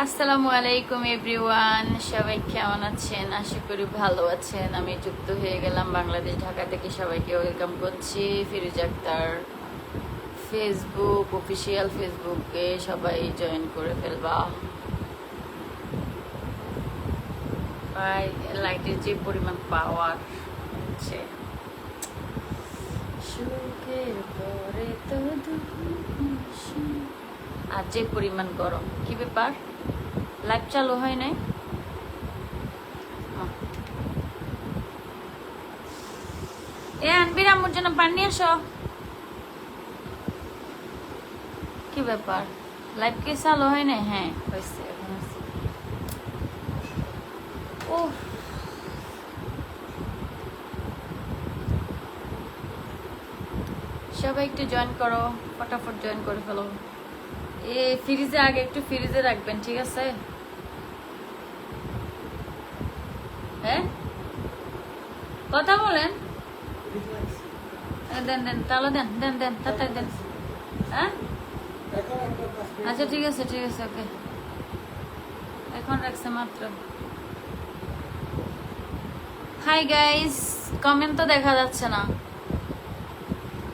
আসসালামু আলাইকুম এভরিওয়ান, সবাই কেমন আছেন? আশা করি ভালো আছেন। আমি যুক্ত হয়ে গেলাম বাংলাদেশ ঢাকা থেকে। সবাইকে ওয়েলকাম করছি ফিরোজ আক্তার ফেসবুক অফিসিয়াল ফেসবুকে। সবাই জয়েন করে ফেলবা। লাইটের যে পরিমাণ পাওয়ার হচ্ছে, সুখের পরে তো আর যে পরিমাণ গরম, কি ব্যাপার? লাইভ চালু হয় নাই? এ আনবির আম্মুর জন্য পানি নিয়ে আসো। কি ব্যাপার, লাইভ কি চালু হয় নাই? হ্যাঁ হয়েছে, এখন হয়েছে। ও সবাই একটু জয়েন করো, ফটাফট জয়েন করে ফেলো। এ ফ্রিজে আগে একটু ফ্রিজে রাখবেন, ঠিক আছে? হ্যাঁ কথা বলেন। দেন দেন তাহলে, দেন দেন দেন তাড়াতাড়ি দেন। হ্যাঁ আচ্ছা ঠিক আছে ঠিক আছে, ওকে। এখন রাখছে মাত্র। হাই গাইস, কমেন্ট তো দেখা যাচ্ছে না।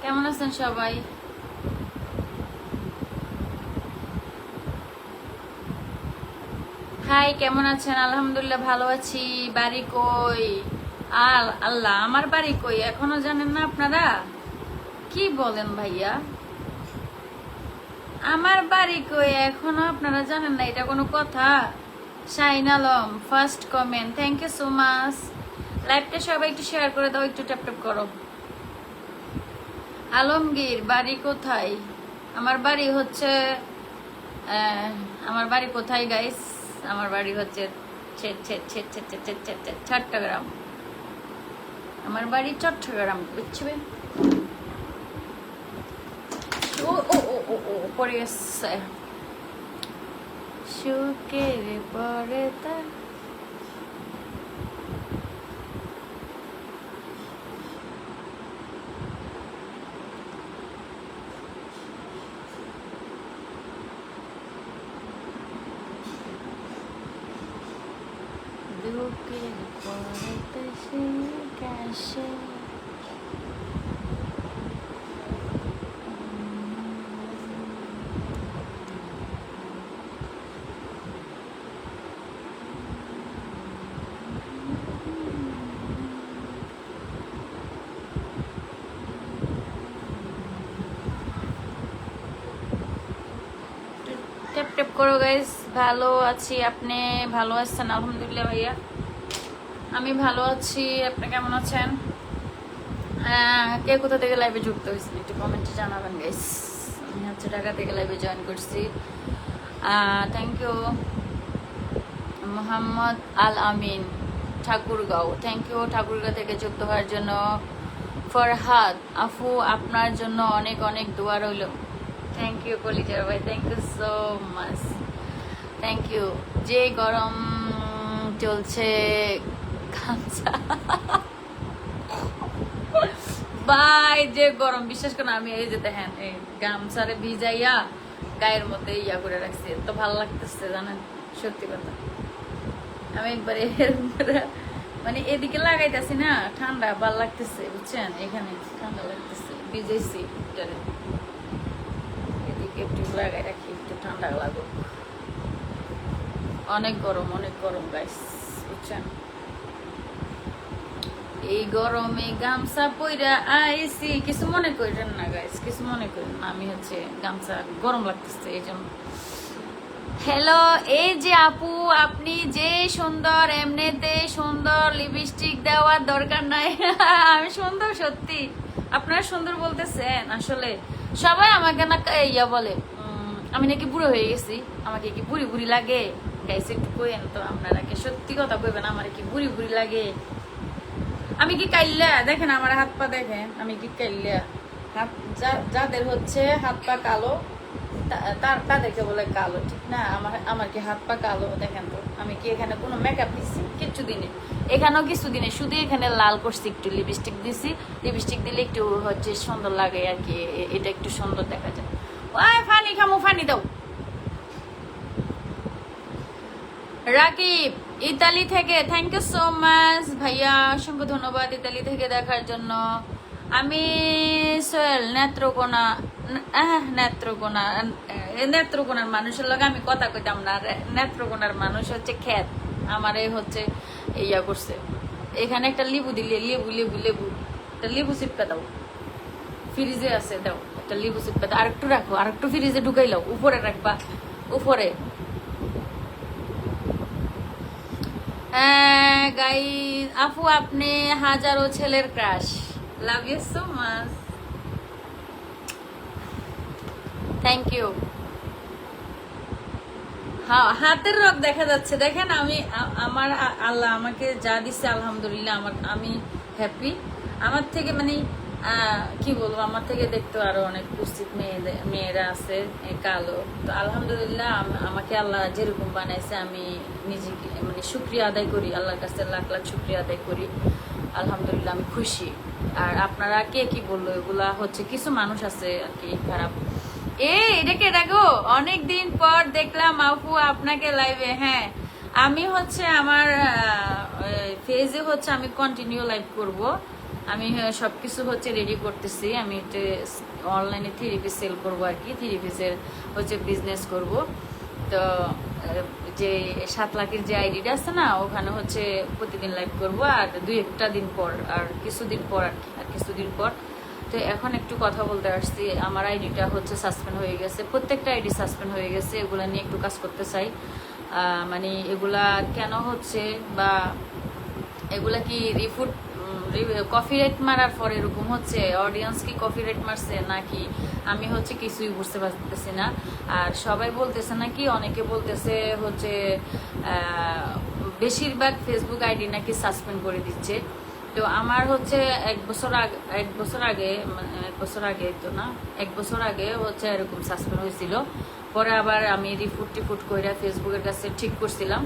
কেমন আছেন সবাই? হাই, কেমন আছেন? আলহামদুলিল্লাহ ভালো আছি। বাড়ি কই? আল্লাহ, আমার বাড়ি কই এখনো জানেন না আপনারা? কি বলেন ভাইয়া, আমার বাড়ি কই এখনো আপনারা জানেন না? এটা কোনো কথা? Shahin Alam first comment, thank you so much. লাইভটা সবাই একটু শেয়ার করে দাও, একটু ট্যাপ ট্যাপ করো। আলমগীর বাড়ি কোথায়? আমার বাড়ি হচ্ছে আমার বাড়ি কোথায় গাইস? আমার বাড়ি হচ্ছে চট্টগ্রাম। আমার বাড়ি চট্টগ্রাম, বুঝছেন? ও ও ও ও ও পড়ে গেছে। সুখের পরে তা দুঃখের পরে তো সে কাশে। ট্যাপ ট্যাপ করো গাইস। ভালো আছি, আপনি ভালো আছেন? আলহামদুলিল্লাহ ভাইয়া, আমি ভালো আছি। আপনি কেমন আছেন? কে কোথা থেকে লাইভে যুক্ত হয়েছেন একটু কমেন্টে জানাবেন গাইস। আমি হচ্ছে ঢাকা থেকে লাইভে জয়েন করছি। Thank you. Mohammad Al Amin Thakurgaon, thank you Thakurgaon থেকে যুক্ত হওয়ার জন্য। ফরহাদ আফু, আপনার জন্য অনেক অনেক দোয়া রইল। থ্যাংক ইউ কলিজার ভাই, thank you so much, thank you. যে গরম চলছে গামছা ভাই, যে গরম বিশ্বাস করেন, আমি এই যে দেখেন এই গামছারে ভিজাইয়া গায়ের মধ্যে ইয়া করে রাখছি, এত ভালো লাগতেছে জানেন, সত্যি কথা। আমি একবারে মানে এদিকে লাগাইতেছি না, ঠান্ডা ভাল লাগতেছে বুঝছেন, এখানে ঠান্ডা লাগতেছে, ভিজাইছি এদিকে একটু লাগাই রাখি, একটু ঠান্ডা লাগুক। অনেক গরম গাইস, বুঝছেন? এই গরমে গামছা পইরা আইছি, কিছু মনে করেন না গাইস, কিছু মনে করেন না। আমি হচ্ছে গামছা গরম লাগতেছে এই জন্য। হ্যালো, এই যে আপু, আপনি যে সুন্দর, এমনিতে সুন্দর, লিপস্টিক দেওয়ার দরকার নাই। আমি সুন্দর সত্যি, আপনারা সুন্দর বলতেছেন। আসলে সবাই আমাকে না ইয়া বলে, আমি নাকি বুড়ো হয়ে গেছি, আমাকে কি বুড়ি বুড়ি লাগে? গাইস একটু কইেন তো আপনারা, কি সত্যি কথা কইবেন, আমার কি বুড়ি বুড়ি লাগে? আমি কি কাইল্লা? দেখেন আমার হাত পা দেখেন, আমি কি কাইল্লা? হাত যাদের হচ্ছে হাত পা কালো তাদেরকে বলে কালো, ঠিক না? আমার কি হাত পা কালো? দেখেন তো, আমি কি এখানে কোনো মেকআপ দিচ্ছি? কিচ্ছু দিনে, এখানেও কিছু দিনে, শুধু এখানে লাল করছি, একটু লিপস্টিক দিছি। লিপস্টিক দিলে একটু হচ্ছে সুন্দর লাগে আর কি, এটা একটু সুন্দর দেখা যায়। ওই ফানি খামো, ফানি দাও। রাকিব ইতালি থেকে, থ্যাংক ইউ সো মাচ ভাইয়া, অসংখ্য ধন্যবাদ ইতালি থেকে দেখার জন্য। আমি সোহেল নেত্রকোনা, নেত্রকোনা, নেত্রকোনার মানুষের লগে আমি কথা কইতাম না। নেত্রকোনার মানুষ হচ্ছে খ্যাত আমারে হচ্ছে ইয়া করছে। এখানে একটা লেবু দিলে, লেবু লেবু লেবু, একটা লেবু চিপকা দাও, ফ্রিজে আছে দাও একটা লেবু চিপকা দাও, আরেকটু রাখো, আরেকটু ফ্রিজে ঢুকাইলাও, উপরে রাখবা, উপরে। গাইস আপু আপনি হাজারো ছেলের crush, love you so much, thank you. হ্যাঁ হাতের রক দেখা যাচ্ছে, দেখেন আমি আমার আল্লাহ আমাকে যা দিচ্ছে আলহামদুলিল্লাহ, আমি হ্যাপি। আমার থেকে মানে কি বলবো, আমার থেকে দেখতে আরো অনেক কুৎসিত মেয়েরা আছে কালো, তো আলহামদুলিল্লাহ আমাকে আল্লাহ যেরকম বানাইছে আমি নিজেকে মানে শুক্রিয়া আদায় করি, আল্লাহর কাছে লাখ লাখ শুক্রিয়া আদায় করি, আলহামদুলিল্লাহ আমি খুশি। আর আপনারা কে কি বললো, এগুলা হচ্ছে কিছু মানুষ আছে আর কি খারাপ। এটাকে দেখো অনেকদিন পর দেখলাম আপু আপনাকে লাইভে। হ্যাঁ আমি হচ্ছে আমার ফেজে হচ্ছে আমি কন্টিনিউ লাইভ করব। আমি সবকিছু হচ্ছে রেডি করতেছি, আমি অনলাইনে থ্রি পিস সেল করবো আর কি, থ্রি পিসের হচ্ছে বিজনেস করব। তো যে 7 লাখের যে আইডিটা আছে না, ওখানে হচ্ছে প্রতিদিন লাইভ করব, আর 2-1টা দিন পর, আর কিছুদিন পর আর কি, আর কিছুদিন পর। তো এখন একটু কথা বলতে আসছি, আমার আইডিটা হচ্ছে সাসপেন্ড হয়ে গেছে, প্রত্যেকটা আইডি সাসপেন্ড হয়ে গেছে, এগুলা নিয়ে একটু কাজ করতে চাই। মানে এগুলা কেন হচ্ছে, বা এগুলা কি কপিরাইট মারার পর এরকম হচ্ছে, অডিয়েন্স কি কপিরাইট মারছে নাকি আমি হচ্ছে কিছুই বুঝতে পারতেছি না। আর সবাই বলতেছে নাকি, অনেকে বলতেছে হচ্ছে বেশিরভাগ ফেসবুক আইডি নাকি সাসপেন্ড করে দিচ্ছে। তো আমার হচ্ছে 1 বছর আগে তো না, 1 বছর আগে হচ্ছে এরকম সাসপেন্ড হয়েছিল, পরে আবার আমি রিপোর্ট করে ফেসবুকের কাছে ঠিক করছিলাম,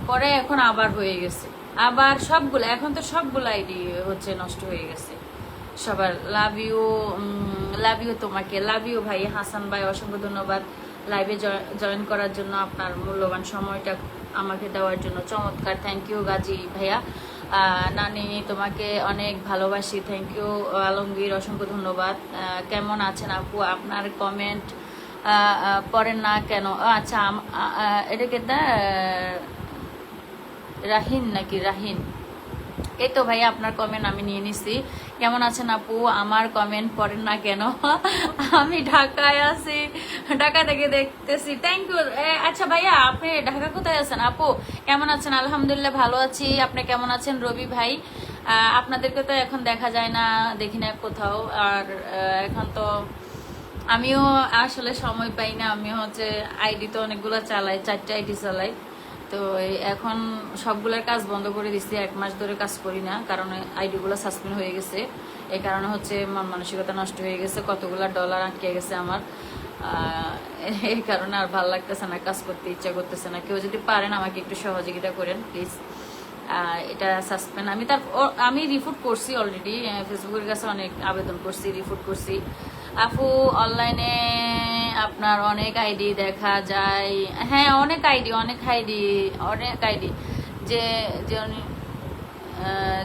পরে এখন আবার হয়ে গেছে, আবার সবগুলো, এখন তো সবগুলো আইডি হচ্ছে নষ্ট হয়ে গেছে সবার। লাভ ইউ তোমাকে, লাভ ইউ ভাই হাসান ভাই, অসংখ্য ধন্যবাদ লাইভে জয়েন করার জন্য, আপনার মূল্যবান সময়টা আমাকে দেওয়ার জন্য, চমৎকার, থ্যাংক ইউ গাজী ভাইয়া। নানি তোমাকে অনেক ভালোবাসি, থ্যাংক ইউ আলমগীর, অসংখ্য ধন্যবাদ। কেমন আছেন আপু, আপনার কমেন্ট পড়েন না কেন? আচ্ছা এটাকে রাহিন নাকি রাহিন, এই তো ভাই আপনার কমেন্ট আমি নিয়ে নিছি। কেমন আছেন আপু, আমার কমেন্ট পড়েন না কেন? আমি ঢাকায় আছি, ঢাকা থেকে দেখতেছি, থ্যাংক ইউ। আচ্ছা ভাইয়া আপনি ঢাকা কোথায় আছেন? আপু কেমন আছেন? আলহামদুলিল্লাহ ভালো আছি, আপনি কেমন আছেন? রবি ভাই আপনাদেরকে তো এখন দেখা যায় না, দেখি না কোথাও, আর এখন তো আমিও আসলে সময় পাই না, আমি হচ্ছে আইডি তো অনেকগুলো চালাই, 4টা আইডি চালাই, তো এখন সবগুলোর কাজ বন্ধ করে দিচ্ছি, 1 মাস ধরে কাজ করি না, কারণ আইডিগুলো সাসপেন্ড হয়ে গেছে, এই কারণে হচ্ছে মন মানসিকতা নষ্ট হয়ে গেছে, কতগুলো ডলার আটকে গেছে আমার, এই কারণে আর ভালো লাগতেছে না, কাজ করতে ইচ্ছা করতেছে না। কেউ যদি পারেন আমাকে একটু সহযোগিতা করেন প্লিজ। এটা সাসপেন্ড আমি রিপোর্ট করছি অলরেডি, ফেসবুকের কাছে অনেক আবেদন করছি, রিপোর্ট করছি। আপু অনলাইনে আপনার অনেক আইডি দেখা যায়, হ্যাঁ অনেক আইডি যে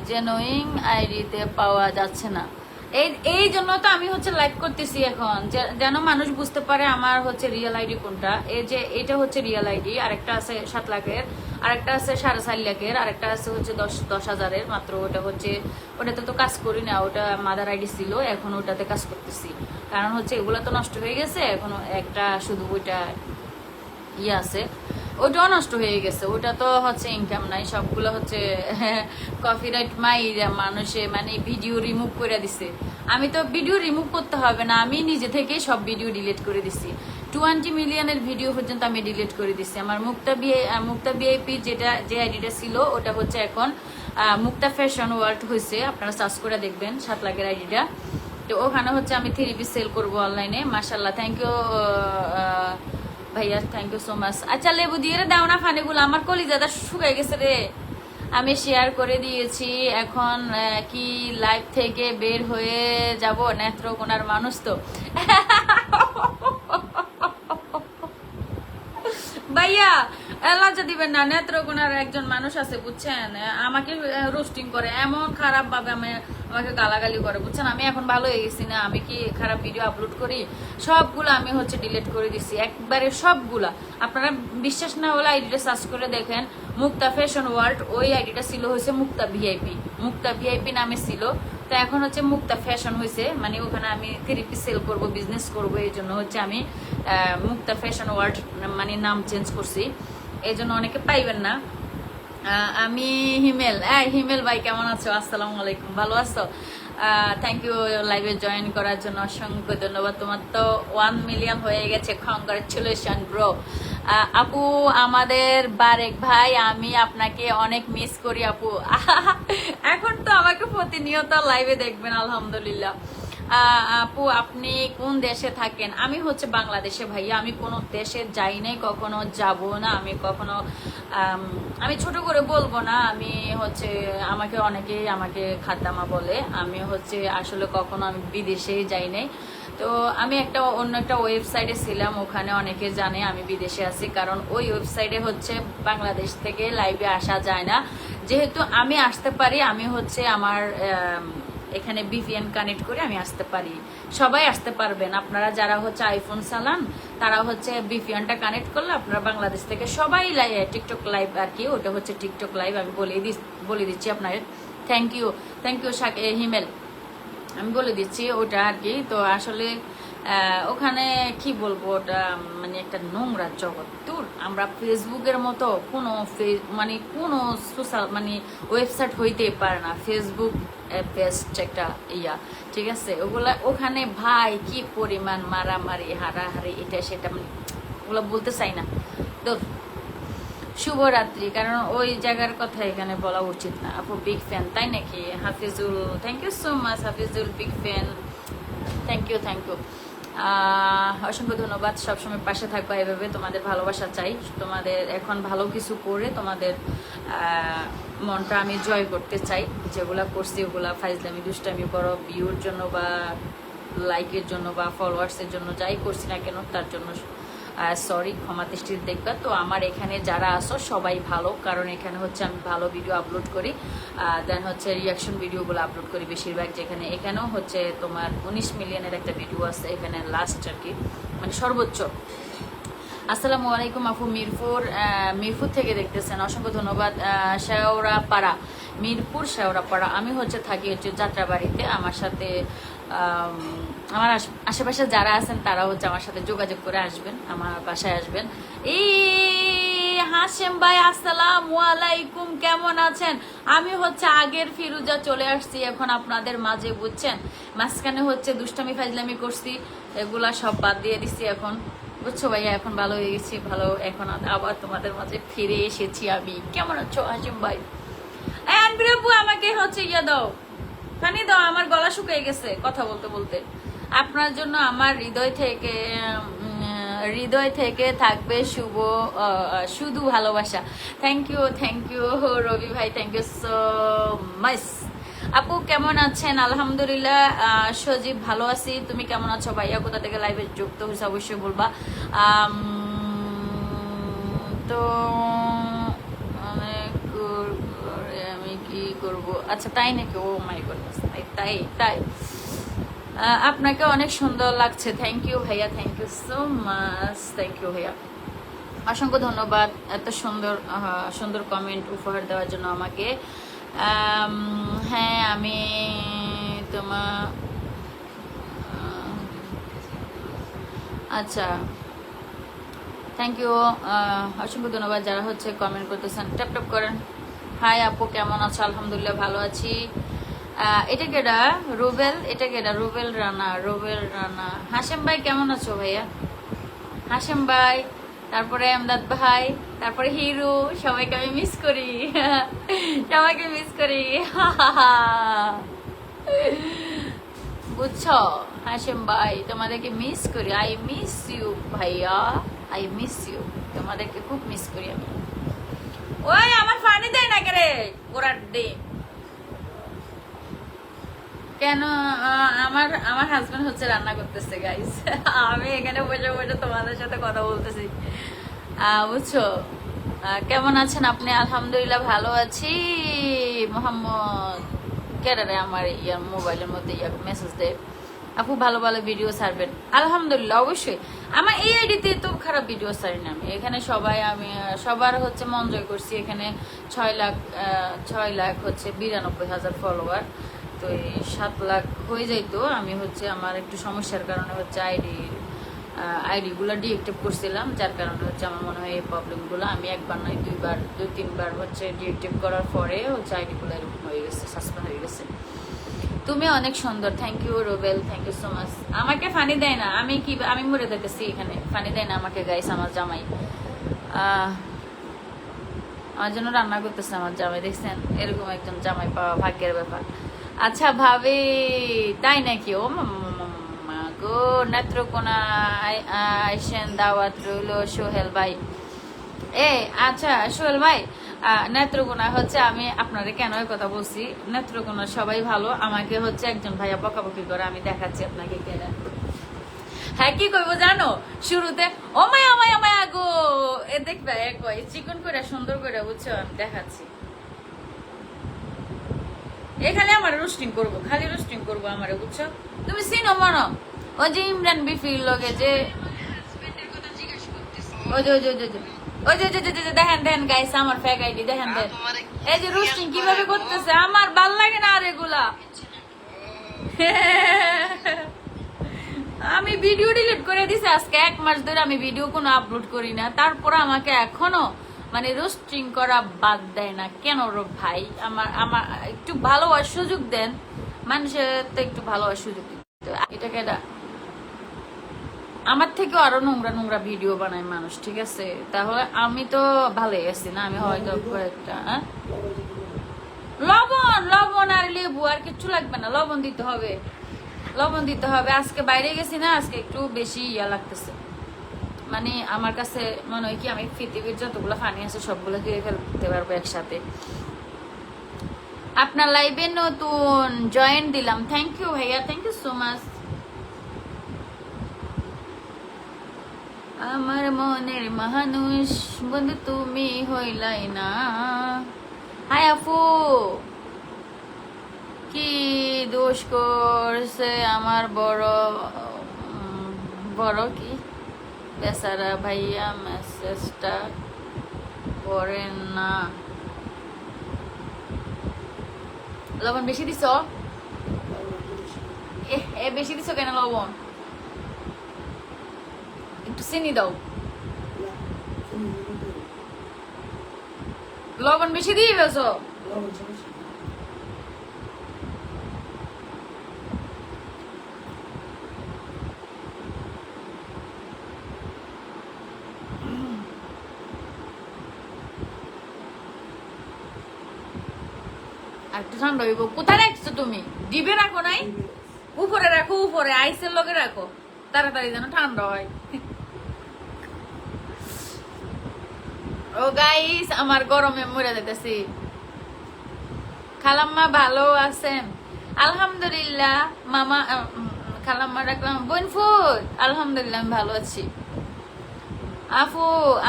জেনুইন আইডিতে পাওয়া যাচ্ছে না, এই জন্য তো আমি হচ্ছে লাইভ করতেছি এখন, যেন মানুষ বুঝতে পারে আমার হচ্ছে রিয়েল আইডি কোনটা। এই যে এটা হচ্ছে রিয়েল আইডি, আরেকটা আছে 7 লাখের, আরেকটা আছে 4.5 লাখের, আরেকটা আছে হচ্ছে 10,000-এর মাত্র, ওটা হচ্ছে ওটাতে তো কাজ করি না, ওটা মাদার আইডি ছিল, এখন ওটাতে কাজ করতেছি, কারণ হচ্ছে এগুলো তো নষ্ট হয়ে গেছে, এখন একটা শুধু ওইটা ইয়ে আছে, ওটাও নষ্ট হয়ে গেছে, ওটা তো হচ্ছে ইনকাম নাই, সবগুলো হচ্ছে কপিরাইট মাইরা মানুষে মানে ভিডিও রিমুভ করে দিছে। আমি তো ভিডিও রিমুভ করতে হবে না, আমি নিজে থেকে সব ভিডিও ডিলিট করে দিছি, 20 মিলিয়নের ভিডিও পর্যন্ত আমি ডিলিট করে দিছি। আমার মুক্তা ভিআইপি যে আইডিটা ছিল, ওটা হচ্ছে এখন মুক্তা ফ্যাশন ওয়ার্ল্ড হয়েছে, আপনারা সার্চ করে দেখবেন 7 লাখের আইডিটা। তো ওখানে হচ্ছে আমি 3 পিস সেল করবো অনলাইনে। মাশাল্লাহ, থ্যাংক ইউ ভাইয়া, থ্যাংক ইউ সো মাচ। আচ্ছা লেবু দিয়ে রে দাও না ফানিগুলো, আমার কলিজাটা শুকাই গেছে রে। আমি শেয়ার করে দিয়েছি, এখন কি লাইভ থেকে বের হয়ে যাব? নেত্রকোনার মানুষ তো ভাইয়া, লজ্জা দিবেন না। নেত্রকোনার একজন মানুষ আছে বুঝছেন, আমাকে রোস্টিং করে এমন খারাপ ভাবে আমাকে গালাগালি করে বুঝছেন। আমি এখন ভালো হয়ে গেছি না, আমি কি খারাপ ভিডিও আপলোড করি? সবগুলো আমি হচ্ছে ডিলিট করে দিছি একবারে সবগুলা। আপনারা বিশ্বাস না হলে আইডিটা সার্চ করে দেখেন, মুক্তা ফ্যাশন ওয়ার্ল্ড, ওই আইডিটা ছিল হচ্ছে মুক্তা ভিআইপি, মুক্তা ভিআইপি নামে ছিল। তো এখন হচ্ছে মুক্তা ফ্যাশন হয়েছে, মানে ওখানে আমি থেরাপি সেল করব, বিজনেস করব, এই জন্য হচ্ছে আমি মুক্তা ফ্যাশন ওয়ার্ল্ড মানে নাম চেঞ্জ করছি। এই জন্য অনেকে পাইবেন না। আমি হিমেল, হিমেল ভাই কেমন আছো? আসসালামু আলাইকুম, ভালো আছো? থ্যাংক ইউ লাইভে জয়েন করার জন্য, অসংখ্য ধন্যবাদ। তোমার তো 1 মিলিয়ন হয়ে গেছে, কংগ্রাচুলেশন ব্রো। আপু আমাদের বারেক ভাই, আমি আপনাকে অনেক মিস করি আপু। এখন তো আমাকে প্রতিনিয়ত লাইভে দেখবেন আলহামদুলিল্লাহ। আপু আপনি কোন দেশে থাকেন? আমি হচ্ছে বাংলাদেশে ভাইয়া, আমি কোনো দেশে যাই নাই, কখনো যাব না। আমি কখনো আমি ছোট করে বলবো না, আমি হচ্ছে আমাকে অনেকেই আমাকে খাদ্দামা বলে, আমি হচ্ছে আসলে কখনো আমি বিদেশে যাই নাই। তো আমি অন্য একটা ওয়েবসাইটে ছিলাম, ওখানে অনেকে জানে আমি বিদেশে আছি, কারণ ওই ওয়েবসাইটে হচ্ছে বাংলাদেশ থেকে লাইভে আসা যায় না। যেহেতু আমি আসতে পারি, আমি হচ্ছে আমার এখানে ভিপিএন কানেক্ট করে আমি আসতে পারি। সবাই আসতে পারবেন, আপনারা যারা হচ্ছে আইফোন চালান তারা হচ্ছে ভিপিএনটা কানেক্ট করলে আপনারা বাংলাদেশ থেকে সবাই টিকটক লাইভ আর কি, ওটা হচ্ছে টিকটক লাইভ। আমি বলে দিচ্ছি আপনার। থ্যাংক ইউ হিমেল, আমি বলে দিচ্ছি ওটা আর কি। তো আসলে ওখানে কি বলবো, ওটা মানে একটা নোংরা জগৎ। দূর, আমরা ফেসবুকের মতো কোনো মানে কোনো সোশ্যাল মানে ওয়েবসাইট হইতেই পারে না। ফেসবুক বেস্ট একটা ঠিক আছে। ওখানে ভাই কি পরিমাণ মারামারি, হারাহারি, এটা সেটা, মানে ওগুলো বলতে চাই না। তো শুভরাত্রি, কারণ ওই জায়গার কথা এখানে বলা উচিত না। আপু বিগ ফ্যান, তাই নাকি? Hafizul, thank you so much Hafizul, big fan, thank you. অসংখ্য ধন্যবাদ। সবসময় পাশে থাকবা এভাবে, তোমাদের ভালোবাসা চাই। তোমাদের এখন ভালো কিছু করে তোমাদের মনটা আমি জয় করতে চাই। যেগুলা করছি ওগুলা ফাইজলামি দুষ্টামি করো, ভিউর জন্য বা লাইকের জন্য বা ফলোয়ার্সের জন্য, যাই করছি না কেন তার জন্য সরি, ক্ষমা দৃষ্টির দেখবা। তো আমার এখানে যারা আসো সবাই ভালো, কারণ এখানে হচ্ছে আমি ভালো ভিডিও আপলোড করি, দেন হচ্ছে রিয়াকশন ভিডিওগুলো আপলোড করি বেশিরভাগ। যেখানে এখানেও হচ্ছে তোমার 19 মিলিয়নের একটা ভিডিও আছে এখানে, লাস্ট আর কি, মানে সর্বোচ্চ। আসসালামু আলাইকুম আপু, মিরপুর থেকে দেখতেছেন, অসংখ্য ধন্যবাদ। শেওড়াপাড়া, মিরপুর শেওড়াপাড়া। আমি হচ্ছে থাকি হচ্ছে যাত্রাবাড়িতে। আমার সাথে আমার আশেপাশে যারা আছেন তারা হচ্ছে আমার সাথে যোগাযোগ করে আসবেন, আমার বাসায় আসবেন। এই হাশেম ভাই আসসালামু আলাইকুম, কেমন আছেন? আমি হচ্ছে আগের ফিরুজা চলে আসছি এখন আপনাদের মাঝে বুঝছেন। মাঝখানে হচ্ছে দুষ্টামি ফাজলামি করছি, এগুলা সব বাদ দিয়ে দিচ্ছি এখন, বুঝছো ভাইয়া? এখন ভালো হয়ে গেছি, ভালো। এখন আবার তোমাদের মাঝে ফিরে এসেছি আমি। কেমন আছো হাশেম ভাই? আনবিরাপু আমাকে হচ্ছে দাও, পানি দাও, আমার গলা শুকিয়ে গেছে কথা বলতে বলতে। আপনার জন্য আমার হৃদয় থেকে থাকবে শুধু ভালোবাসা। থ্যাংক ইউ রবি ভাই, থ্যাংক ইউ সো মাচ। আপু কেমন আছেন? আলহামদুলিল্লাহ সজীব, ভালো আছি। তুমি কেমন আছো ভাইয়া? কোথা থেকে লাইভে যুক্ত হয়েছে অবশ্যই বলবা। তো আমি কি করব? আচ্ছা তাই নাকি? ও মাই গডনেস, তাই তাই। আপনাকে অনেক সুন্দর লাগছে। থ্যাংক ইউ ভাইয়া, thank you so much, thank you ভাইয়া, অসংখ্য ধন্যবাদ এত সুন্দর সুন্দর কমেন্ট উপহার দেওয়ার জন্য আমাকে। হ্যাঁ আমি আচ্ছা থ্যাংক ইউ, অসংখ্য ধন্যবাদ যারা হচ্ছে কমেন্ট করতেছেন। ট্যাপ ট্যাপ করেন। হাই আপু কেমন আছো? আলহামদুলিল্লাহ ভালো আছি। এটা কেডা? রুবেল, এটা কেডা? রুবেল রানা। হাশেম ভাই কেমন আছো ভাইয়া? হাশেম ভাই, তারপরে আমদাদ ভাই, তারপরে হিরু, সবাইকে আমি মিস করি, সবাইকে মিস করি। বুঝছো হাশেম ভাই, তোমাদেরকে মিস করি। আই মিস ইউ ভাইয়া, আই মিস ইউ, তোমাদেরকে খুব মিস করি আমি। ওই আমার পানি দেয় না কে গোড়ার ডে কেন? আমার হাজবেন্ড হচ্ছে রান্না করতেছে গাইস, আমি এখানে বসে বসে তোমাদের সাথে কথা বলতেছি, বুঝছো? কেমন আছেন আপনি? আলহামদুলিল্লাহ ভালো আছি। মোহাম্মদ কেরারে আমার ইয়ার মোবাইলের মধ্যে মেসেজ দেয়, আপু ভালো ভালো ভিডিও ছাড়বেন। আলহামদুলিল্লাহ, অবশ্যই। আমার এই আইডিতে তো খারাপ ভিডিও ছাড়ি না আমি। এখানে সবাই আমি সবার হচ্ছে মন জয় করছি। এখানে 6 লাখ হচ্ছে 92,000 ফলোয়ার। তো এই 7 লাখ হয়ে যাইতো। আমি হচ্ছে আমার একটু সমস্যার কারণে হচ্ছে আইডিগুলো ডিএক্টিভ করছিলাম, যার কারণে হচ্ছে আমার মনে হয় এই প্রবলেমগুলো। আমি একবার নয় দুই তিনবার হচ্ছে ডিএক্টিভ করার পরে হচ্ছে আইডিগুলো এরকম হয়ে গেছে, সাসপেন্ড হয়ে গেছে। তুমি অনেক সুন্দর, thank you Robel, thank you so much. আমাকে ফানি দেয় না, আমি মরে দেখেছি এখানে। ফানি দেয় না আমাকে গাইস, আমার জামাই আমার জন্য রান্না করতেছে। আমার জামাই দেখছেন, এরকম একজন জামাই পাওয়া ভাগ্যের ব্যাপার। আচ্ছা ভাবি, তাই নাকি? ও গো, নেত্রকোনা আইসেন, দাওয়াত রইল সোহেল ভাই। আচ্ছা সোহেল ভাই, নেত্রকোনা হচ্ছে, আমি আপনারে কেন এই কথা বলছি, নেত্রকোনা সবাই ভালো। আমাকে হচ্ছে একজন ভাইয়া বকাবকি করে, আমি দেখাচ্ছি আপনাকে কেনা। হ্যাঁ, কি করবো জানো, শুরুতে ও মায়া মায়া মায়া গো, এ দেখবে চিকন করে সুন্দর করে, বুঝছো? আমি দেখাচ্ছি। এখানে আমার রোস্টিং করবো, খালি রোস্টিং করবো আমারে, বুঝছো? তুমি চিনো মনো ওই যে ইমরান বিফির লগে যে দেখেন গাইস, আমার ফেক আইডি দেখেন। এই যে রোস্টিং কিভাবে করতেছে, আমার ভাল লাগে না আর এগুলা। আমি ভিডিও ডিলিট করে দিছি আজকে 1 মাস ধরে, আমি ভিডিও কোনো আপলোড করি না। তারপর আমাকে এখনো মানে রোস্টিং করা বাদ দেয় না কেন ভাই? আমার একটু ভালোবাসার সুযোগ দেন, মানুষের তো একটু ভালোবাসার সুযোগ দিন। এটাকে আমার থেকেও আরো নোংরা নোংরা ভিডিও বানায় মানুষ, ঠিক আছে? তাহলে আমি তো ভালোই আছি না? আমি হয়তো একটা লবণ আর লেবু আর কিছু লাগবে না, লবণ দিতে হবে। আজকে বাইরে গেছি না, আজকে একটু বেশি ইয়া লাগতেছে। মানে আমার কাছে মনে হয় কি, আমি পৃথিবীর যতগুলো ফানি আছে সবগুলো দিয়ে ফেলতে পারবো একসাথে। আপনার লাইভে নতুন জয়েন দিলাম, থ্যাংক ইউ ভাইয়া, থ্যাংক ইউ সো মাচ। আমার মনের মানুষ বন্ধু তুমি হইলাই না। হাই আপু, কি দোষ করছে আমার বড় কি বেচারা ভাইয়া, মেসেজটা করেন না। লবণ বেশি দিছ? বেশি দিছ কেন লবণ? একটু চিনি দাও। লবণ বেশি দিয়ে ফেলছো? একটু ঠান্ডা হইব। কোথায় রাখছো তুমি? ডিবে রাখো নাই? উপরে রাখো, উপরে আইসের লগে রাখো, তাড়াতাড়ি যেন ঠান্ডা হয়। ও গাইস, আমার গরমে মরে যেতেছি। খালাম্মা ভালো আছেন? আলহামদুলিল্লাহ। মামা খালাম্মা রাখলাম। বোনফুল আলহামদুলিল্লাহ আমি ভালো আছি। আপু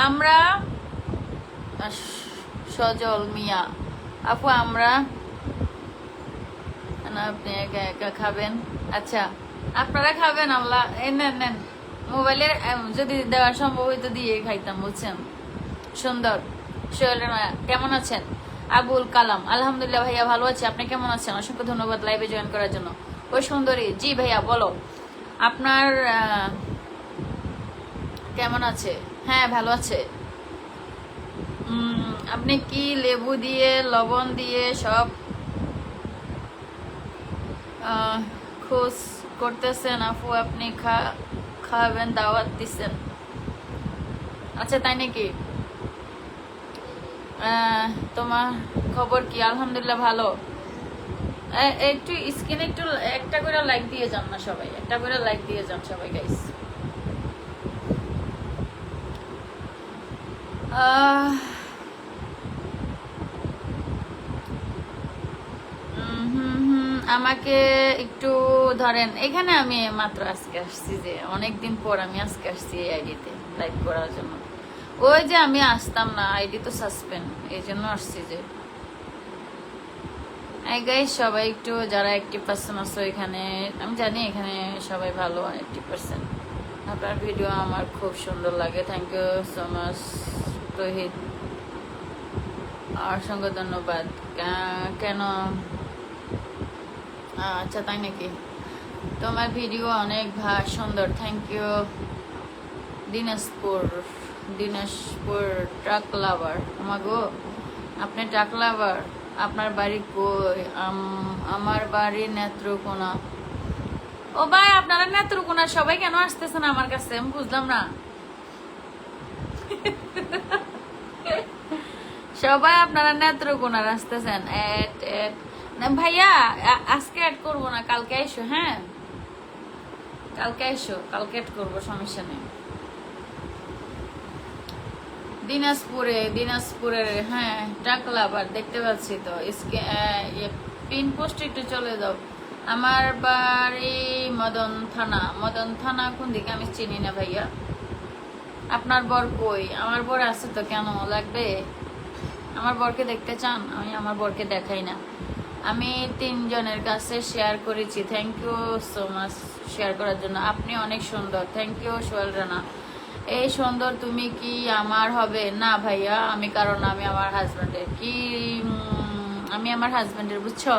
আমরা সজল মিয়া, আপু আমরা আপনি একা একা খাবেন? আচ্ছা আপনারা খাবেন, আল্লাহ নেন মোবাইলের যদি দেওয়া সম্ভব হইতো দিয়ে খাইতাম, বুঝছেন? সুন্দর সোহেল মায়া, কেমন আছেন? আবুল কালাম আলহামদুলিল্লাহ ভাইয়া ভালো আছে, আপনি কেমন আছেন? অসংখ্য ধন্যবাদ লাইভে জয়েন করার জন্য। ওই সুন্দরী, জি ভাইয়া বলো, আপনার কেমন আছে? হ্যাঁ ভালো আছে। আপনি কি লেবু দিয়ে লবণ দিয়ে সব খোঁজ করতেছেন? আপু আপনি খাবেন, দাওয়াত দিচ্ছেন? আচ্ছা তাই নাকি? তোমার খবর কি? আলহামদুলিল্লাহ ভালো। একটু স্ক্রিনে একটু একটা করে লাইক দিয়ে যান না সবাই, একটা করে লাইক দিয়ে যান সবাই গাইস। আমাকে একটু ধরেন, এখানে আমি মাত্র আজকে আসছি, যে অনেকদিন পর আমি আজকে আসছি এই আইডিতে লাইভ করার জন্য। ওই যে আমি আসতাম না, আইডি তো সাসপেন্ড, এই জন্য আসছি যে। গাইস সবাই একটু যারা 80% আছো এখানে, আমি জানি এখানে সবাই ভালো 80%। আপনার ভিডিও আমার খুব সুন্দর লাগে, thank you so much Rohit, অসংখ্য ধন্যবাদ। কেন? আচ্ছা তাই নাকি? তোমার ভিডিও অনেক সুন্দর, থ্যাংক ইউ। দিনাজপুর ট্রাক লাভার, আমাগো আপনি ট্রাক লাভার? আপনার বাড়ি কই? আমার বাড়ি নেত্রকোনা। ও ভাই, আপনারা নেত্রকোনা সবাই কেন আসতেছেন আমার কাছে, আমি বুঝলাম না। সবাই আপনারা নেত্রকোনার আসতেছেন। ভাইয়া আজকে অ্যাড করবো না, কালকে এসো। হ্যাঁ কালকে এসো, কালকে অ্যাড করবো, সমস্যা নেই। দিনাজপুরের হ্যাঁ টাকলা আবার দেখতে পাচ্ছি তো। পিন পোস্ট একটু চলে যাও। আমার বাড়ি মদন থানা কোন দিকে আমি চিনি না ভাইয়া। আপনার বর কই? আমার বর আছে তো, কেন লাগবে? আমার বরকে দেখতে চান? আমি আমার বরকে দেখাই না। আমি 3 জনের কাছে শেয়ার করেছি, thank you so much share করার জন্য। আপনি অনেক সুন্দর, থ্যাংক ইউ সোহেল রানা। এই সুন্দর তুমি কি আমার হবে? না ভাইয়া আমি, কারণ আমি আমার হাজবেন্ডের। কি আমি আমার হাজবেন্ডের, বুঝছো?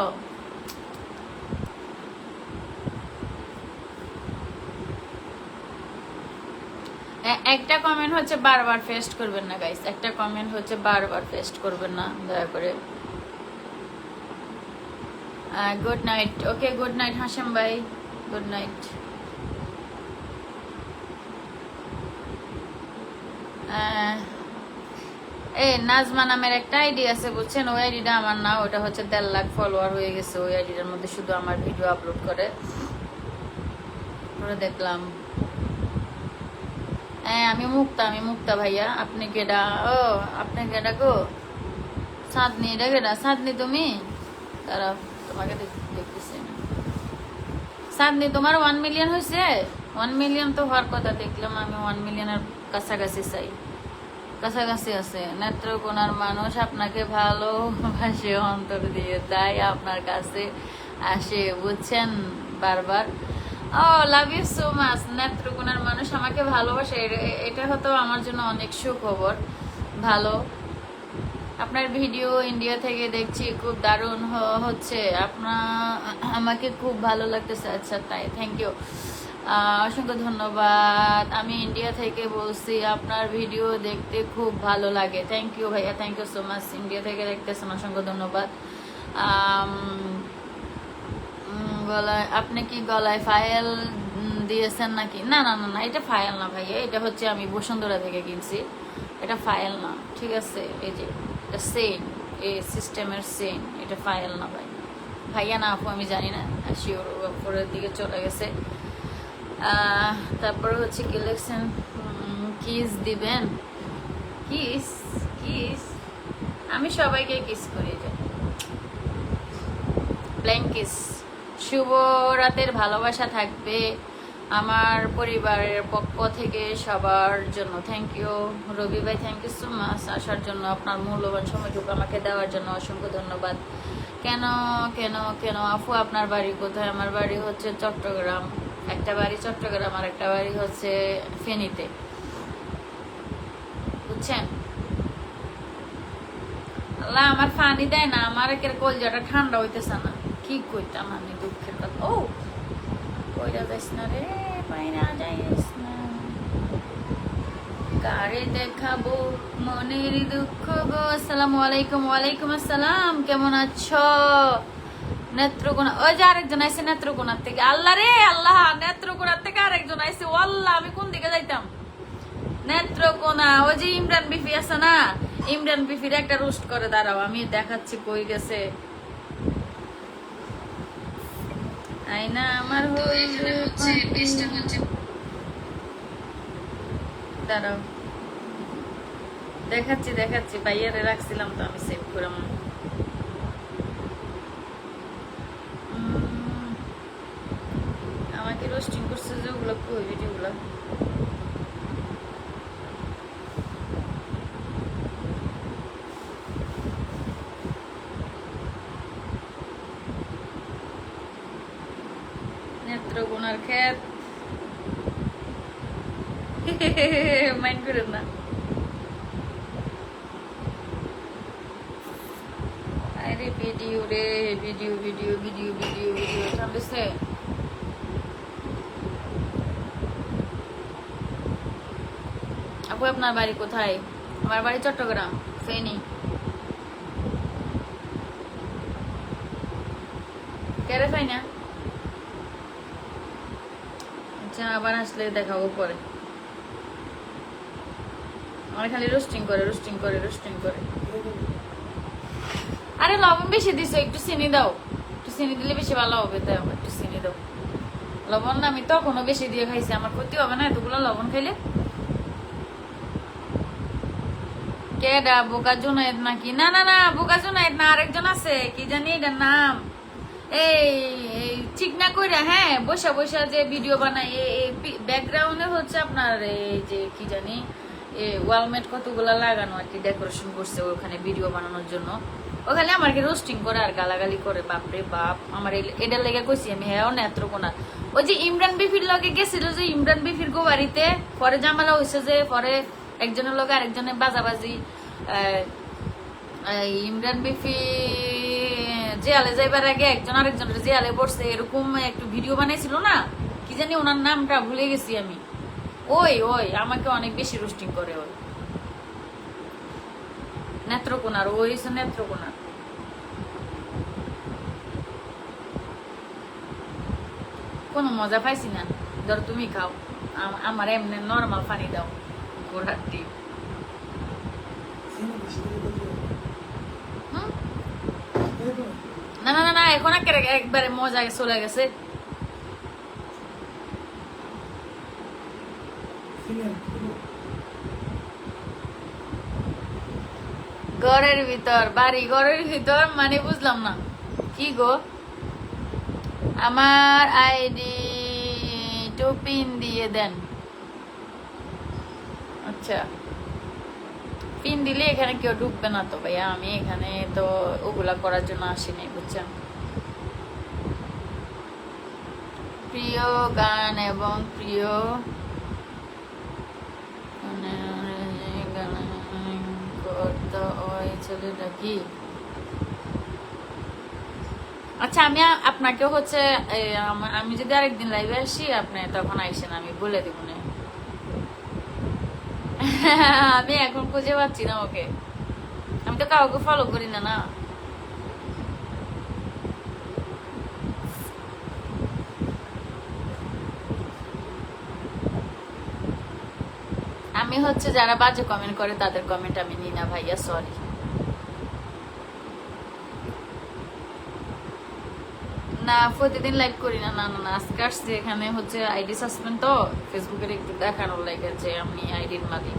একটা কমেন্ট হচ্ছে বারবার পেস্ট করবেন না গাইস, একটা কমেন্ট হচ্ছে বারবার পেস্ট করবেন না দয়া করে। Good night. Okay good night Hashem ভাই, গুড নাইট। নাজমা নামের একটা আইডি আছে বুঝছেন, ওই আইডিটা আমার না, ওটা হচ্ছে 1.5 লাখ ফলোয়ার হয়ে গেছে। ওই আইডিটার মধ্যে শুধু আমার ভিডিও আপলোড করে দেখলাম। আমি মুক্তা ভাইয়া। আপনি কেডা? ও আপনি কেডা গো? চাঁদনি, এটা কেডা? চাঁদনি তুমি? তারা তোমাকে দেখতেছি না। চাঁদনি তোমার 1 মিলিয়ন হয়েছে? 1 মিলিয়ন তো হওয়ার কথা, দেখলাম আমি 1 মিলিয়নের কাছাকাছি চাই, কাছাকাছি আছে। নেত্রকোনার মানুষ আপনাকে ভালোবাসে অন্তর দিয়ে, তাই আপনার কাছে আসে বুঝছেন বারবার। ও লাভ ইউ সো মাচ। নেত্রকোনার মানুষ আমাকে ভালোবাসে, এটা হতো আমার জন্য অনেক সুখবর। ভালো, আপনার ভিডিও ইন্ডিয়া থেকে দেখছি, খুব দারুণ হচ্ছে। আপনার আমাকে খুব ভালো লাগতেছে। আচ্ছা তাই, থ্যাংক ইউ, অসংখ্য ধন্যবাদ। আমি ইন্ডিয়া থেকে বলছি, আপনার ভিডিও দেখতে খুব ভালো লাগে। থ্যাংক ইউ ভাইয়া, thank you so much. India থেকে দেখতেছেন, অসংখ্য ধন্যবাদ। গলায় আপনি কি গলায় ফাইল দিয়েছেন নাকি? না না না না, এটা ফাইল না ভাইয়া, এটা হচ্ছে আমি বসুন্ধরা থেকে কিনছি, এটা ফাইল না, ঠিক আছে? এই যে এটা সেন, এই সিস্টেমের সেন, এটা ফাইল না ভাই। ভাইয়া না আপু আমি জানি না, শিওর উপরের দিকে চলে গেছে। তারপরে হচ্ছে কি লিখছেন, কিস দিবেন? কিস কিস আমি সবাইকে কিস করি, যে ব্ল্যাঙ্ক কিস। শুভ রাতের ভালোবাসা থাকবে আমার পরিবারের পক্ষ থেকে সবার জন্য। থ্যাংক ইউ রবি ভাই, থ্যাংক ইউ সো মাচ আসার জন্য, আপনার মূল্যবান সময়টুকু আমাকে দেওয়ার জন্য অসংখ্য ধন্যবাদ। কেন কেন কেন আপু আপনার বাড়ি কোথায়? আমার বাড়ি হচ্ছে চট্টগ্রাম, একটা বাড়ি চট্টগ্রাম আর একটা বাড়ি হচ্ছে ফেনীতে, বুঝছেন? আল্লাহ আমার ফানি দেয় না, আমার একের কলজাটা ঠান্ডা হইতেছে না, কি কইতাম আমি, দুঃখের কথা। ও কইরা যাইস না রে, পাইনা যাইস না, কারে দেখাবো মনের দুঃখ গো। আসসালামু আলাইকুম। ওয়ালাইকুম আসসালাম, কেমন আছো? নেত্রকোনা, ওই যে আরেকজন আইসে নেত্রকোনার থেকে। আল্লাহ রে আল্লাহ, নেত্রকোনার থেকে আরেকজন আইসে। আল্লাহ আমি কোন দিকে যাইতাম? নেত্রকোনা, ওই যে ইমরান বিফি আছে না, ইমরান বিফির একটা রোস্ট করে, দাঁড়াও আমি দেখাচ্ছি কই গেছে। আইনা আমার দাঁড়াও দেখাচ্ছি দেখাচ্ছি, বাইয়ারে রাখছিলাম তো আমি সেভ করে। আমাকে রোস্টিং করছে যে, ওগুলো কই ভিডিওগুলো? খেত মাইন্ড করেন না। আরে ভিডিও রে, video video video video video চলতেছে। আপু আপনার বাড়ি কোথায়? আমার বাড়ি চট্টগ্রাম, ফেনী। কেরে পাই না? আচ্ছা, আবার আসলে দেখাবো পরে। আমার খালি রোস্টিং করে রোস্টিং করে রোস্টিং করে। আরে লবণ বেশি দিছো, একটু চিনি দাও। একটু চিনি দিলে বেশি ভালো হবে, তাই একটু চিনি দাও। লবণ আমি তখনও বেশি দিয়ে খাইছি, আমার ক্ষতি হবে না এতগুলো লবণ খাইলে? কেডা বোকা জুনায়েদ নাকি? না না না, বোকা জুনায়েদ না, আরেকজন আছে, কি জানি এটার নাম। এই চিকনা কইরা, হ্যাঁ, বসা বসা যে ভিডিও বানায়, ব্যাকগ্রাউন্ডে হচ্ছে আপনার এই যে কি জানি ওয়ালমেট কতগুলা লাগানো আর কি, ডেকোরেশন করছে ওখানে ভিডিও বানানোর জন্য। ওখানে আমাকে রোস্টিং করে আর গালাগালি করে, বাপরে বাপ। আমার এটার লেগে কইছি আমি, হ্যাঁ নেত্রকোনা। ওই যে ইমরান বিফির লগে গেছিল, যে ইমরান বিফির গো বাড়িতে, পরে ঝামেলা হয়েছে, যে পরে একজনের লগে আরেকজনের বাজাবাজি। ইমরান বিফি জেয়ালে যাইবার আগে একজন আরেকজনের জেয়ালে পড়ছে, এরকম একটু ভিডিও বানাইছিল না, কি জানি ওনার নামটা ভুলে গেছি আমি। ওই ওই আমাকে অনেক বেশি রোস্টিং করে ওই নেত্রকোনার, ওই নেত্রকোনার। কোনো মজা পাইছি না। ধর তুমি খাও, আমার এমনি নর্মাল পানি দাও, ঘোড়ার ডিম। না না না না, এখন একবারে মজা চলে গেছে। ঘরের ভিতর বাড়ি, ঘরের ভিতর মানে বুঝলাম না কি গো। আমার আইডি টু পিন দিয়ে দেন। আচ্ছা, পিন দিলে এখানে কেউ ঢুকবে না তো ভাইয়া, আমি এখানে তো ওগুলা করার জন্য আসিনি, বুঝছেন। প্রিয় গান এবং প্রিয় করতে ওই ছেলেটা কি। আচ্ছা, আমি আপনাকে হচ্ছে আমি যদি আরেকদিন লাইভে আসি, আপনি তখন আইসেন, আমি বলে দিব না। আমি এখন খুঁজে পাচ্ছি না ওকে, আমি তো কাউকে ফলো করি না। না, আমি হচ্ছে যারা বাজে কমেন্ট করে তাদের কমেন্ট আমি নিই না ভাইয়া, সরি। না, প্রতিদিন লাইভ করি না। না না না, আজকে আসছি এখানে হচ্ছে আইডি সাসপেন্ড তো, ফেসবুকের একটু দেখানোর লাগে যে আমি আইডির মালিক।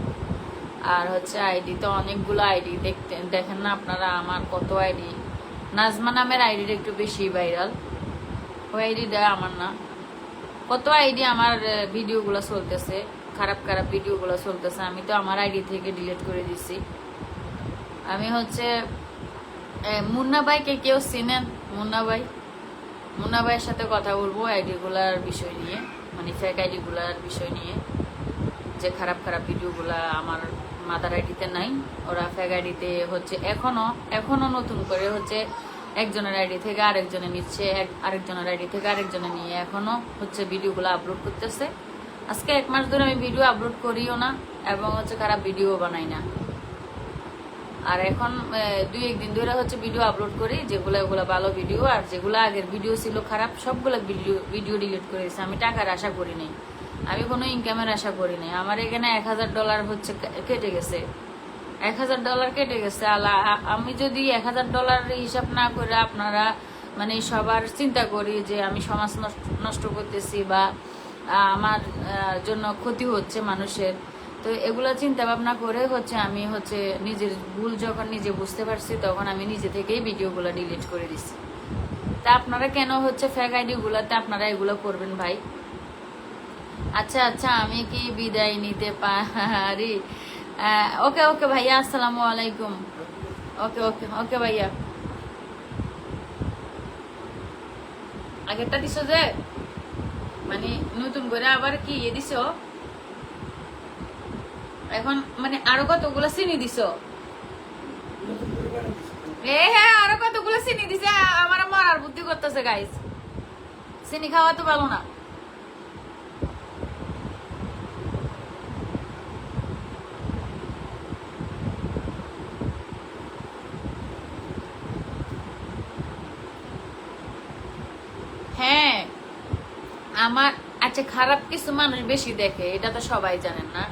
আর হচ্ছে আইডি তো অনেকগুলো আইডি, দেখেন না আপনারা আমার কত আইডি। নাজমা নামের আইডিটা একটু বেশি ভাইরাল, ওই আইডিটা আমার না। কত আইডি আমার ভিডিওগুলো চলতেছে, খারাপ খারাপ ভিডিওগুলো চলতেছে, আমি তো আমার আইডি থেকে ডিলিট করে দিছি। আমি হচ্ছে মুন্না ভাইকে কেউ চিনেন? মুন্না ভাই, মুন্না ভাইয়ের সাথে কথা বলবো আইডিগুলার বিষয় নিয়ে, মানে ফেক আইডিগুলার বিষয় নিয়ে, যে খারাপ খারাপ ভিডিওগুলা আমার মাদার আইডিতে নাই, ওরা ফেক আইডিতে হচ্ছে এখনো নতুন করে হচ্ছে একজনের আইডি থেকে আরেকজনে নিচ্ছে, আরেকজনের আইডি থেকে আরেকজনে নিয়ে এখনো হচ্ছে ভিডিওগুলো আপলোড করতেছে। আজকে 1 মাস ধরে আমি ভিডিও আপলোড করিও না, এবং হচ্ছে খারাপ ভিডিও বানাই না। আর এখন 2-1 দিন ধরে হচ্ছে ভিডিও আপলোড করি, যেগুলো ভালো ভিডিও, আর যেগুলো আগের ভিডিও ছিল খারাপ সবগুলো ভিডিও ডিলিট করেছি। আমি টাকার আশা করি নাই, আমি কোনো ইনকামের আশা করি নাই। আমার এখানে $1000 হচ্ছে কেটে গেছে, $1000 কেটে গেছে। আমি যদি $1000 হিসাব না করে আপনারা মানে সবার চিন্তা করি যে আমি সমাজ নষ্ট করতেছি বা আমার জন্য ক্ষতি হচ্ছে মানুষের, তো এগুলো চিন্তা ভাবনা করে হচ্ছে আমি হচ্ছে নিজের ভুল যখন নিজে বুঝতে পারছি, তখন আমি নিজে থেকেই ভিডিওগুলো ডিলিট করে দিছি। তা আপনারা কেন হচ্ছে ফেক আইডিগুলোতে আপনারা এগুলো করবেন ভাই? আচ্ছা আচ্ছা, আমি কি বিদায় নিতে পারি? ওকে ওকে ভাইয়া, আসসালামু আলাইকুম। ওকে ওকে ওকে ভাইয়া। আগেরটা দিছো যে মানে নতুন করে আবার কি দিছো এখন, মানে আরো কতগুলো চিনি দিছো? হ্যাঁ, আরো কতগুলো চিনি দিছে, আমার মরার বুদ্ধি করতেছে গাইস। চিনি খাওয়া তো ভালো না। হ্যাঁ, আমার আচ্ছা খারাপ কিছু মানুষ বেশি দেখে, এটা তো সবাই জানেন না।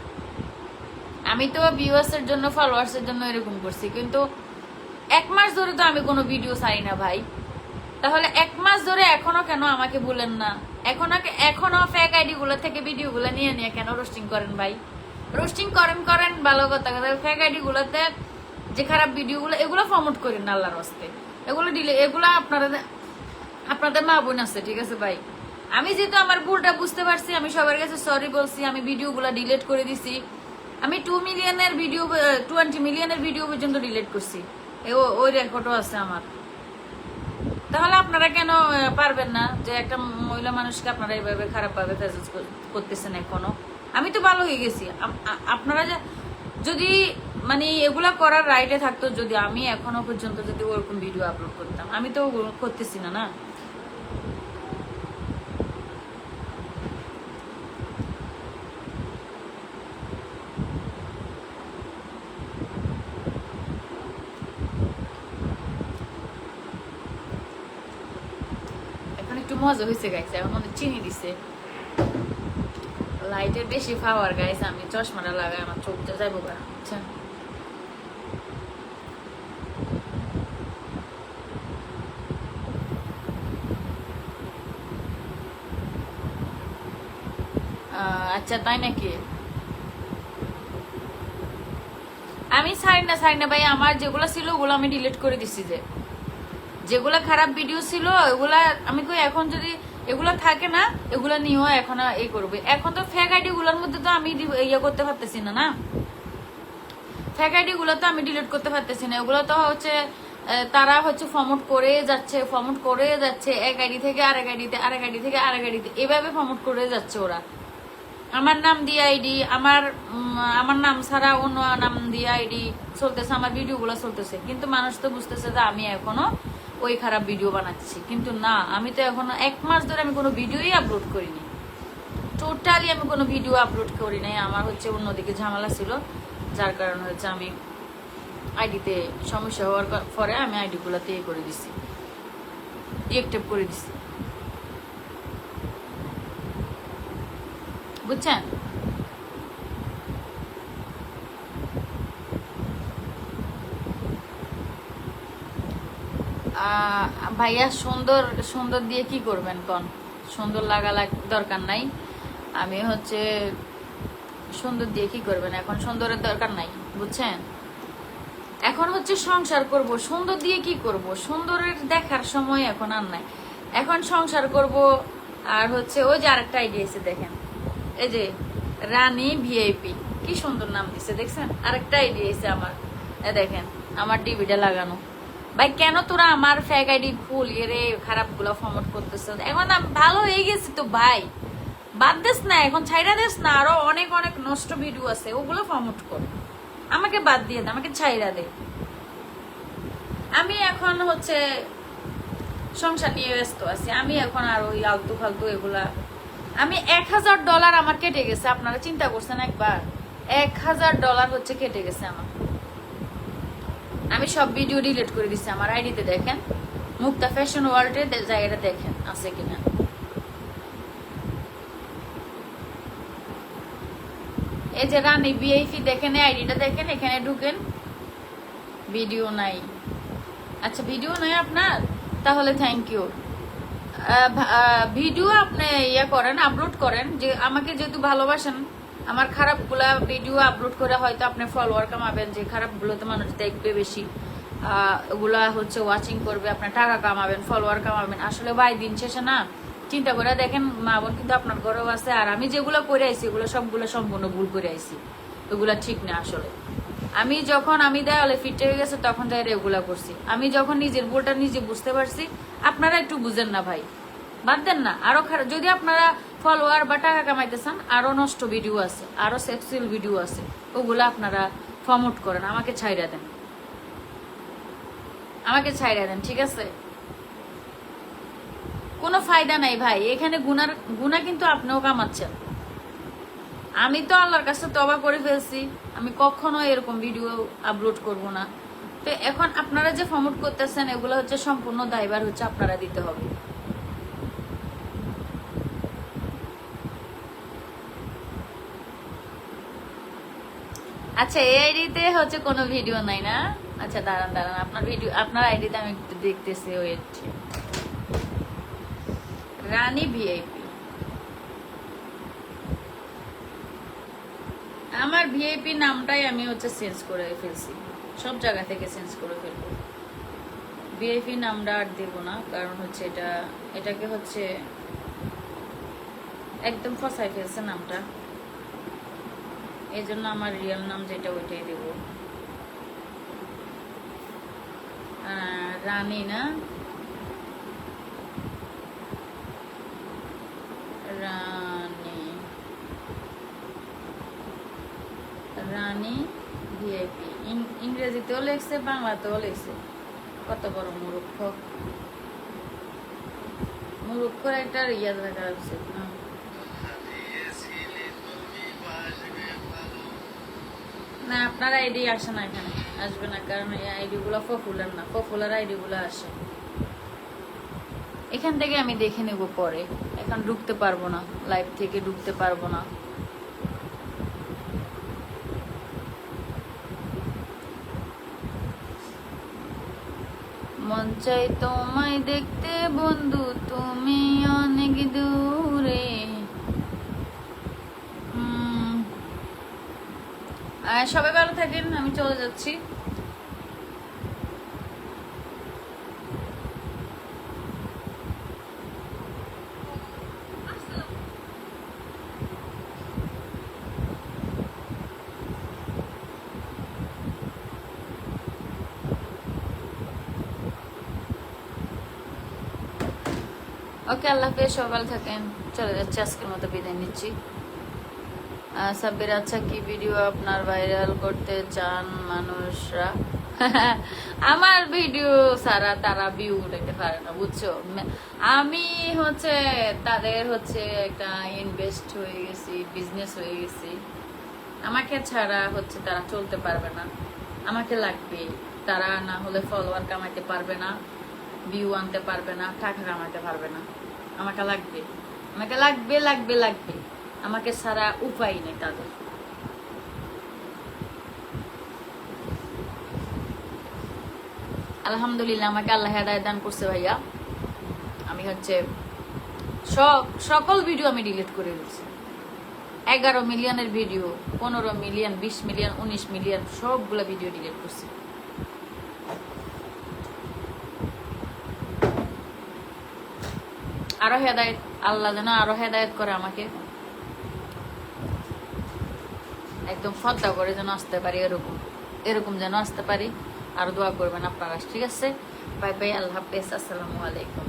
আমি তো ভিউয়ার্স এর জন্য, ফলোয়ার্স এর জন্য এরকম করছি, কিন্তু 1 মাস ধরে তো আমি কোনো ভিডিও ছাড়ি না ভাই। তাহলে 1 মাস ধরে এখনো কেন আমাকে বলেন না? এখনো ফেক আইডি গুলো থেকে ভিডিও গুলো নিয়ে নিয়ে কেন রোস্টিং করেন ভাই? রোস্টিং করেন ভালো কথা, ফেক আইডি গুলোতে যে খারাপ ভিডিও গুলো এগুলো প্রমোট করেন না আল্লাহর রাস্তে। এগুলো আপনাদের মা বোন আছে, ঠিক আছে ভাই। আমি যেহেতু আমার ভুলটা বুঝতে পারছি, আমি সবার কাছে সরি বলছি, আমি ভিডিও গুলা ডিলিট করে দিছি। আমি 2 মিলিয়নের ভিডিও, 20 মিলিয়নের ভিডিও পর্যন্ত ডিলিট করছি, ওই রেকর্ডও আছে আমার। তাহলে আপনারা কেন পারবেন না যে একটা মহিলা মানুষকে আপনারা এইভাবে খারাপ ভাবে করতেছেন? এখনো আমি তো ভালো হয়ে গেছি। আপনারা যদি মানে এগুলা করার রাইটে থাকতো, যদি আমি এখনো পর্যন্ত যদি ওরকম ভিডিও আপলোড করতাম, আমি তো করতেছি না। এখন একটু মজা হয়েছে গাইছে, এখন মনে চিনি দিছে, লাইটের বেশি পাওয়ার গাইছে। আমি চশমাটা লাগাই, আমার চোখটা যাইবো বুঝছেন। আচ্ছা তাই নাকি? আমি ছাড়ি না ভাই, আমার যেগুলো ছিল ওগুলো আমি ডিলিট করে দিছি। যেগুলা খারাপ ভিডিও ছিল ওগুলা আমি কই, এখন যদি এগুলা থাকে না, এগুলা নিয়েও এখন এই করবে। এখন তো ফেক আইডি গুলোর মধ্যে তো আমি ইয়ে করতে পারতেছি না। ফেক আইডি গুলো তো আমি ডিলিট করতে পারতেছি না। ওগুলো তো হচ্ছে তারা হচ্ছে ফরম্যাট করে যাচ্ছে, এক আইডি থেকে আরেক আইডিতে, আরেক আইডি থেকে আরেক আইডিতে, এভাবে ফরম্যাট করে যাচ্ছে ওরা। আমার নাম দিয়ে আইডি, আমার নাম ছাড়া অন্য নাম দিয়ে আইডি চলতেছে, আমার ভিডিও গুলো চলতেছে, কিন্তু মানুষ তো বুঝতেছে যে আমি এখনো ওই খারাপ ভিডিও বানাচ্ছি। কিন্তু না, আমি তো এখনো 1 মাস ধরে আমি কোনো ভিডিওই আপলোড করিনি, টোটালি আমি কোনো ভিডিও আপলোড করি নাই। আমার হচ্ছে অন্যদিকে ঝামেলা ছিল, যার কারণে হচ্ছে আমি আইডিতে সমস্যা হওয়ার পরে আমি আইডি গুলাতে ইয়ে করে দিছি, ডিএক্টিভ করে দিছি, বুঝছেন? ভাইয়া সুন্দর সুন্দর দিয়ে কি করবেন কোন? সুন্দর লাগা দরকার নাই। আমি হচ্ছে সুন্দর দিয়ে কি করবেন? এখন সুন্দরের দরকার নাই, বুঝছেন? এখন হচ্ছে সংসার করব, সুন্দর দিয়ে কি করব? সুন্দরের দেখার সময় এখন আর নাই। এখন সংসার করব। আর হচ্ছে ওই যে আরেকটা আইডিয়া আছে দেখেন, এই যে রানী ভিআইপি, কি সুন্দর নাম দিছে দেখছেন? আরেকটা আইডিয়া আছে আমার, দেখেন আমার ডিভিটা লাগানো। ভাই কেন তোরা আমার ফেক আইডি ফুল এরে খারাপ গুলা ফরম্যাট করতেছ? এখন আমি ভালো হয়ে গেছি তো ভাই, বাদ দেস না, এখন ছাইরা দেস না। আরো অনেক অনেক নষ্ট ভিডিও আছে, ওগুলো ফরম্যাট কর, আমাকে বাদ দিয়ে দে, আমাকে ছাইরা দে। আমি এখন হচ্ছে সংসার নিয়ে ব্যস্ত আছি। আমি এখন আর ওই আলতু ফালতু এগুলা, আমি $1000 আমার কেটে গেছে। আপনারা চিন্তা করছেন একবার? $1000 হচ্ছে কেটে গেছে আমার। আমি সব ভিডিও ডিলিট করে দিচ্ছি আমার আইডিতে, দেখেন মুক্তা ফ্যাশন ওয়ার্ল্ডের জায়গাটা দেখেন আছে কিনা। এই যে রানী ভিআইপি দেখেন, আইডিটা দেখেন, এখানে ঢুকেন, ভিডিও নাই। আচ্ছা ভিডিও নাই আপনার, তাহলে থ্যাংক ইউ। ভিডিও আপনি ইয়ে করেন, আপলোড করেন, যে আমাকে যেহেতু ভালোবাসেন, আমার খারাপগুলা ভিডিও আপলোড করে হয়তো আপনি ফলোয়ার কামাবেন, যে খারাপগুলোতে মানুষ দেখবে বেশি, ওগুলা হচ্ছে ওয়াচিং করবে, আপনার টাকা কামাবেন, ফলোয়ার কামাবেন। আসলে ভাই দিন শেষে না, চিন্তা করে দেখেন, মা বোন কিন্তু আপনার ঘরেও আছে। আর আমি যেগুলো করে আইছি এগুলো সবগুলো সম্পূর্ণ ভুল করে আইছি, ওগুলা ঠিক না আসলে। আমি যখন আমি দেয়ালে ফিট হয়ে গেছে তখন তাই এগুলা করছি। আমি যখন নিজের ভুলটা নিজে বুঝতে পারছি, আপনারা একটু বুঝেন না ভাই, বাদ দেন না। আরো যদি আপনারা ফলোয়ার বা টাকা কামাইতে চান, আরো নষ্ট ভিডিও আছে, আরো সেক্সুয়াল ভিডিও আছে, ওগুলো আপনারা প্রমোট করেন, আমাকে ছাইড়া দেন, আমাকে ছাইড়া দেন, ঠিক আছে? কোনো ফায়দা নাই ভাই এখানে, গুনার কিন্তু আপনিও কামাচ্ছেন। আমি তো আল্লাহর কাছে তওবা করে ফেলছি, আমি কখনো এরকম ভিডিও আপলোড করব না। তো এখন আপনারা যে প্রমোট করতেছেন এগুলো হচ্ছে সম্পূর্ণ দায়ভার হচ্ছে আপনারা দিতে হবে। আচ্ছা, এই আইডিতে হচ্ছে কোনো ভিডিও নাই না? আচ্ছা দাঁড়ান দাঁড়ান, আপনার ভিডিও, আপনার আইডিতে আমি একটু দেখতেছি। ওয়েট, রানী ভিআইপি, আমার ভিআইপি নামটাই আমি হচ্ছে চেঞ্জ করে ফেলছি, সব জায়গা থেকে চেঞ্জ করে ফেলবো। ভিআইপি নামটা আর দেব না, কারণ হচ্ছে এটাকে হচ্ছে একদম ফসাই ফেলছে নামটা, এই জন্য আমার রিয়েল নাম যেটা ওইটাই দেব। রানী না, রানী, রানী ভিআইপি। ইংরেজিতেও লেখছে, বাংলাতেও লেখছে। কত বড় মূর্খ, মূর্খর একটা ইয়া দেখা উচিত না। না, আপনার আইডি আসে না, এখানে আসবে না, কারণ এই আইডি গুলো পপুলার না, পপুলার আইডি গুলো আসে। এখান থেকে আমি দেখে নেব পরে, এখন ঢুকতে পারবো না, লাইভ থেকে ঢুকতে পারবো না। মন চাই তোমায় দেখতে বন্ধু, তুমি অনেক দূরে। সবাই ভালো থাকেন, আমি চলে যাচ্ছি। ওকে, আল্লাহ হাফেজ, সবাই ভালো থাকেন, চলে যাচ্ছি, আজকের মতো বিদায় নিচ্ছি। সাব্বির, আচ্ছা কি ভিডিও আপনার ভাইরাল করতে চান মানুষরা? আমার ভিডিও সারা তারা ভিউ উঠাইতে পারে না, বুঝছো? আমি হচ্ছে তাদের হচ্ছে একটা ইনভেস্ট হয়ে গেছি, বিজনেস হয়ে গেছি, আমাকে ছাড়া হচ্ছে তারা চলতে পারবে না, আমাকে লাগবে। তারা না হলে ফলোয়ার কামাইতে পারবে না, ভিউ আনতে পারবে না, টাকা কামাইতে পারবে না, আমাকে লাগবে, আমাকে লাগবে লাগবে লাগবে, আমাকে ছাড়া উপায় নেই তাদের। আলহামদুলিল্লাহ, আমাকে আল্লাহ হেদায়েত দান করছে ভাইয়া। আমি হচ্ছে সকল ভিডিও আমি ডিলিট করে দিচ্ছি। 11 মিলিয়নের ভিডিও, 15 মিলিয়ন, 20 মিলিয়ন, 19 মিলিয়ন, সবগুলো ভিডিও ডিলিট করছি। আরো হেদায়েত, আল্লাহ যেন আরো হেদায়েত করে আমাকে, একদম ফদ্দা করে যেন আসতে পারি, এরকম যেন আসতে পারি। আর দোয়া করবেন আপনারা, ঠিক আছে? বাই বাই, আল্লাহ হাফেজ, আসসালামু আলাইকুম।